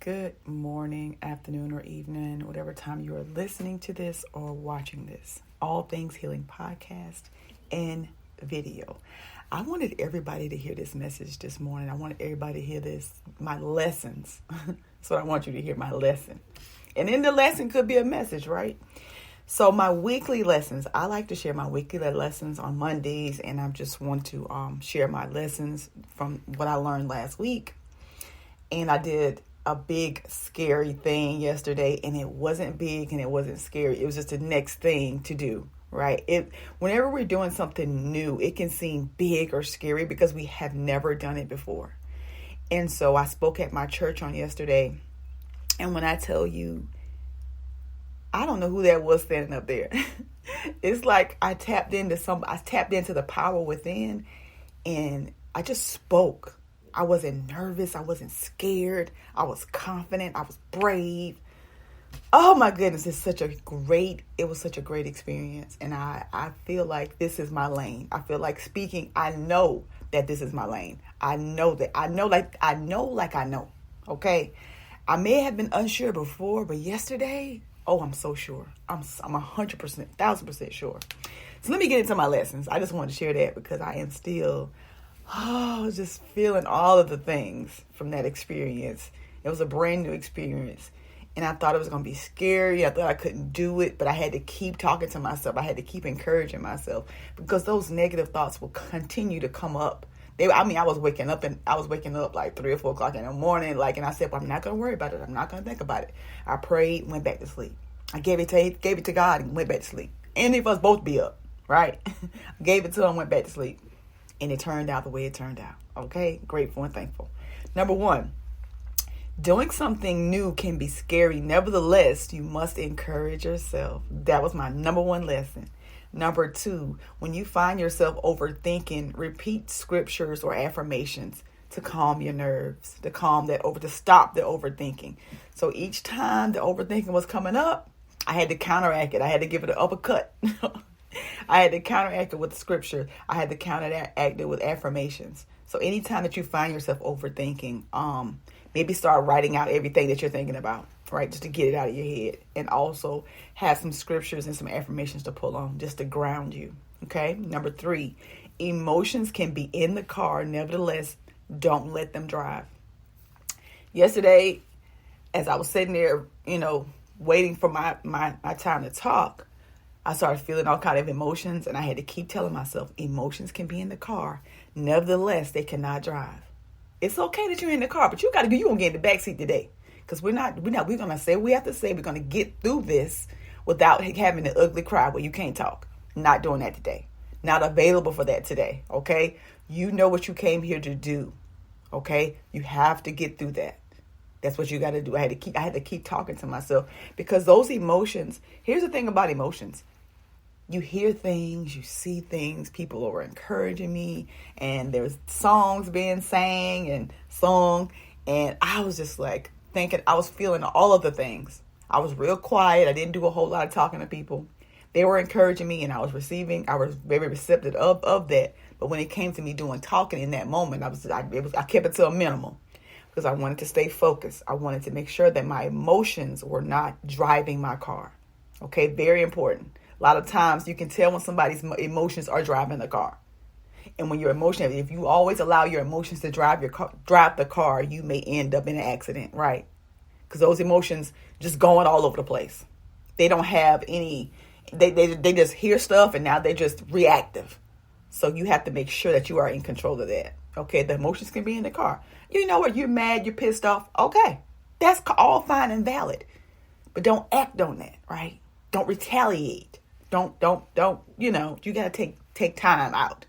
Good morning, afternoon, or evening, whatever time you are listening to this or watching this. All Things Healing podcast and video. I wanted everybody to hear this message this morning. I wanted everybody to hear this, my lessons. That's what I want you to hear, my lesson. And in the lesson could be a message, right? So my weekly lessons, I like to share my weekly lessons on Mondays, and I just want to share my lessons from what I learned last week. And I did a big scary thing yesterday, and it wasn't big and it wasn't scary. It was just the next thing to do, right? Whenever we're doing something new, it can seem big or scary because we have never done it before. And so I spoke at my church on yesterday, and when I tell you, I don't know who that was standing up there. It's like I tapped into the power within, and I just spoke. I wasn't nervous. I wasn't scared. I was confident. I was brave. Oh my goodness. It was such a great experience. And I feel like this is my lane. I feel like speaking. I know that this is my lane. I know. Okay. I may have been unsure before, but yesterday, I'm so sure. I'm 100%, 1,000% sure. So let me get into my lessons. I just wanted to share that because I am still just feeling all of the things from that experience. It was a brand new experience, and I thought it was going to be scary. I thought I couldn't do it, but I had to keep talking to myself. I had to keep encouraging myself because those negative thoughts will continue to come up. I was waking up like 3 or 4 o'clock in the morning, and I said, well, I'm not going to worry about it. I'm not going to think about it. I prayed, went back to sleep. I gave it to God and went back to sleep. Any of us both be up, right? I gave it to him, went back to sleep. And it turned out the way it turned out. Okay? Grateful and thankful. Number 1, doing something new can be scary. Nevertheless, you must encourage yourself. That was my number 1 lesson. Number 2, when you find yourself overthinking, repeat scriptures or affirmations to calm your nerves, to stop the overthinking. So each time the overthinking was coming up, I had to counteract it. I had to give it an uppercut. I had to counteract it with scripture. I had to counteract it with affirmations. So anytime that you find yourself overthinking, maybe start writing out everything that you're thinking about, right? Just to get it out of your head. And also have some scriptures and some affirmations to pull on just to ground you. Okay. Number 3, emotions can be in the car. Nevertheless, don't let them drive. Yesterday, as I was sitting there, waiting for my time to talk, I started feeling all kind of emotions, and I had to keep telling myself, emotions can be in the car. Nevertheless, they cannot drive. It's okay that you're in the car, but you're going to get in the backseat today. Because we're going to say what we have to say. We're going to get through this without having the ugly cry where you can't talk. Not doing that today. Not available for that today. Okay. You know what you came here to do. Okay. You have to get through that. That's what you got to do. I had to keep talking to myself because those emotions, here's the thing about emotions. You hear things, you see things, people are encouraging me, and there's songs being sang and sung, and I was just like thinking, I was feeling all of the things. I was real quiet. I didn't do a whole lot of talking to people. They were encouraging me, and I was very receptive of that. But when it came to me doing talking in that moment, I kept it to a minimum because I wanted to stay focused. I wanted to make sure that my emotions were not driving my car. Okay, very important. A lot of times you can tell when somebody's emotions are driving the car. And when you're emotional, if you always allow your emotions to drive the car, you may end up in an accident, right? Because those emotions just going all over the place. They don't have any, they just hear stuff and now they're just reactive. So you have to make sure that you are in control of that. Okay, the emotions can be in the car. You know what? You're mad, you're pissed off. Okay, that's all fine and valid. But don't act on that, right? Don't retaliate. Don't, you got to take time out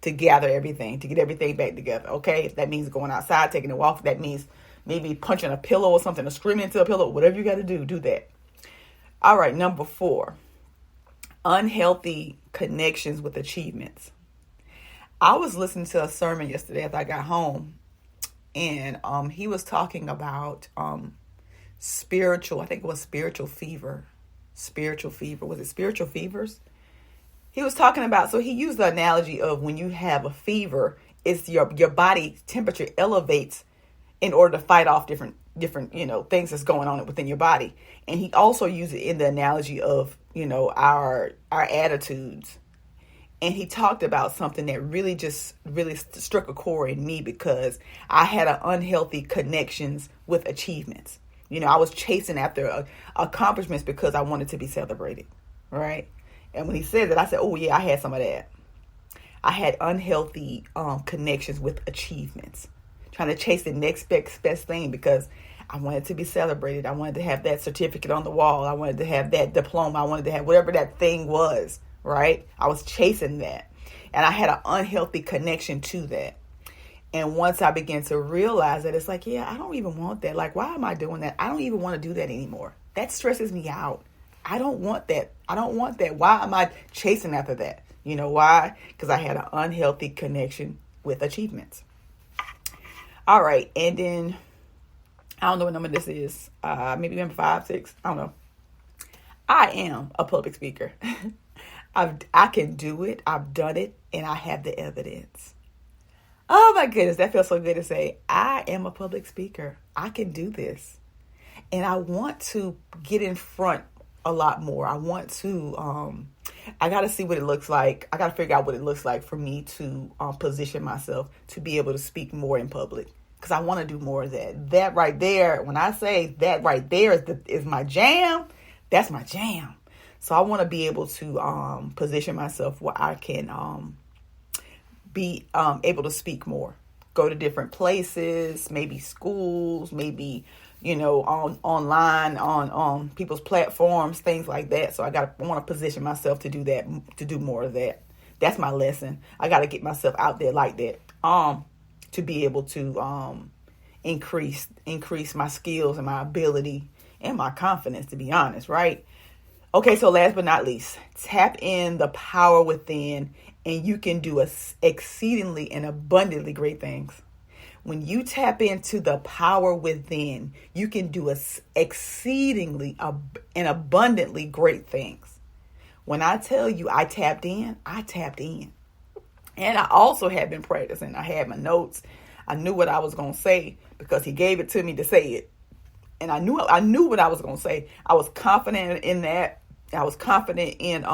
to gather everything, to get everything back together, okay? If that means going outside, taking a walk, if that means maybe punching a pillow or something or screaming into a pillow, whatever you got to do that. All right, number 4, unhealthy connections with achievements. I was listening to a sermon yesterday after I got home, and he was talking about spiritual fever. Was it spiritual fevers? He was talking about, so he used the analogy of when you have a fever, it's your body temperature elevates in order to fight off different different, things that's going on within your body. And he also used it in the analogy of, our attitudes. And he talked about something that really struck a chord in me, because I had an unhealthy connections with achievements. I was chasing after accomplishments because I wanted to be celebrated, right? And when he said that, I said, oh yeah, I had some of that. I had unhealthy connections with achievements, trying to chase the next best thing because I wanted to be celebrated. I wanted to have that certificate on the wall. I wanted to have that diploma. I wanted to have whatever that thing was, right? I was chasing that. And I had an unhealthy connection to that. And once I began to realize that, it's like, yeah, I don't even want that. Like, why am I doing that? I don't even want to do that anymore. That stresses me out. I don't want that. I don't want that. Why am I chasing after that? You know why? Because I had an unhealthy connection with achievements. All right. And then, I don't know what number this is. Maybe number 5, 6. I don't know. I am a public speaker. I can do it. I've done it. And I have the evidence. Oh my goodness, that feels so good to say. I am a public speaker. I can do this. And I want to get in front a lot more. I want to, I got to see what it looks like. I got to figure out what it looks like for me to position myself to be able to speak more in public. Because I want to do more of that. That right there, when I say that right there is my jam, that's my jam. So I want to be able to position myself where I can be able to speak more, go to different places, maybe schools, maybe, online, on people's platforms, things like that. So I want to position myself to do that, to do more of that. That's my lesson. I got to get myself out there like that, to be able to increase my skills and my ability and my confidence, to be honest, right? Okay, so last but not least, tap in the power within, and you can do exceedingly and abundantly great things. When you tap into the power within, you can do exceedingly and abundantly great things. When I tell you I tapped in, I tapped in. And I also have been practicing. I had my notes. I knew what I was going to say because he gave it to me to say it. And I knew what I was going to say. I was confident in that. I was confident in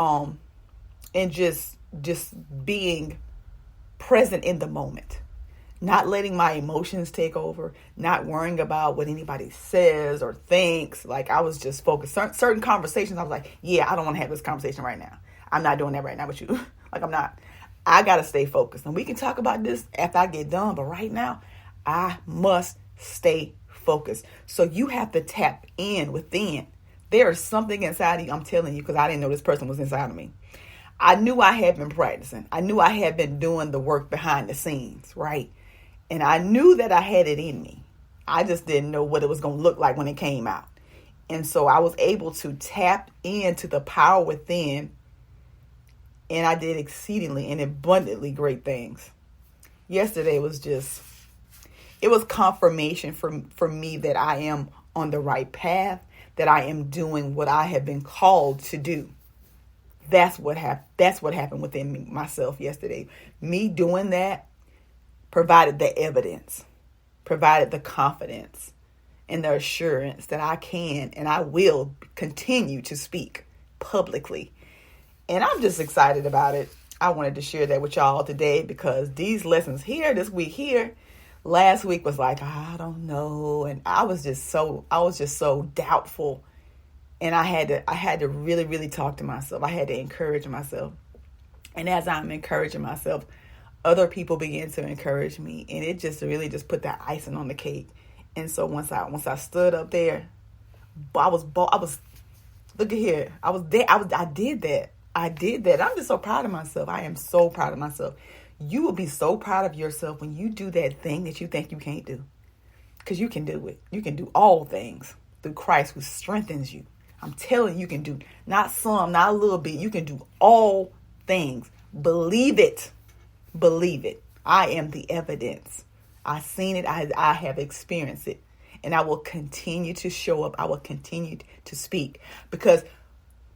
just being present in the moment, not letting my emotions take over, not worrying about what anybody says or thinks. Like, I was just focused. Certain conversations, I was like, yeah, I don't want to have this conversation right now. I'm not doing that right now with you. Like, I'm not. I got to stay focused. And we can talk about this after I get done. But right now, I must stay focused. So you have to tap in within. There is something inside of you, I'm telling you, because I didn't know this person was inside of me. I knew I had been practicing. I knew I had been doing the work behind the scenes, right? And I knew that I had it in me. I just didn't know what it was going to look like when it came out. And so I was able to tap into the power within, and I did exceedingly and abundantly great things. Yesterday was it was confirmation for me that I am on the right path, that I am doing what I have been called to do. That's what happened within myself yesterday. Me doing that provided the evidence, provided the confidence and the assurance that I can and I will continue to speak publicly. And I'm just excited about it. I wanted to share that with y'all today because these lessons here, this week here, last week was like, I don't know. And I was just so doubtful. And I had to really, really talk to myself. I had to encourage myself. And as I'm encouraging myself, other people began to encourage me. And it just really just put that icing on the cake. And so once I stood up there, I was look at here. I was there. I did that. I'm just so proud of myself. I am so proud of myself. You will be so proud of yourself when you do that thing that you think you can't do. Because you can do it. You can do all things through Christ who strengthens you. I'm telling you, you can do not some, not a little bit. You can do all things. Believe it. Believe it. I am the evidence. I've seen it. I have experienced it. And I will continue to show up. I will continue to speak. Because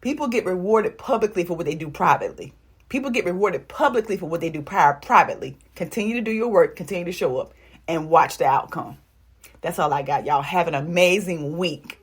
people get rewarded publicly for what they do privately. People get rewarded publicly for what they do privately. Continue to do your work. Continue to show up. And watch the outcome. That's all I got. Y'all have an amazing week.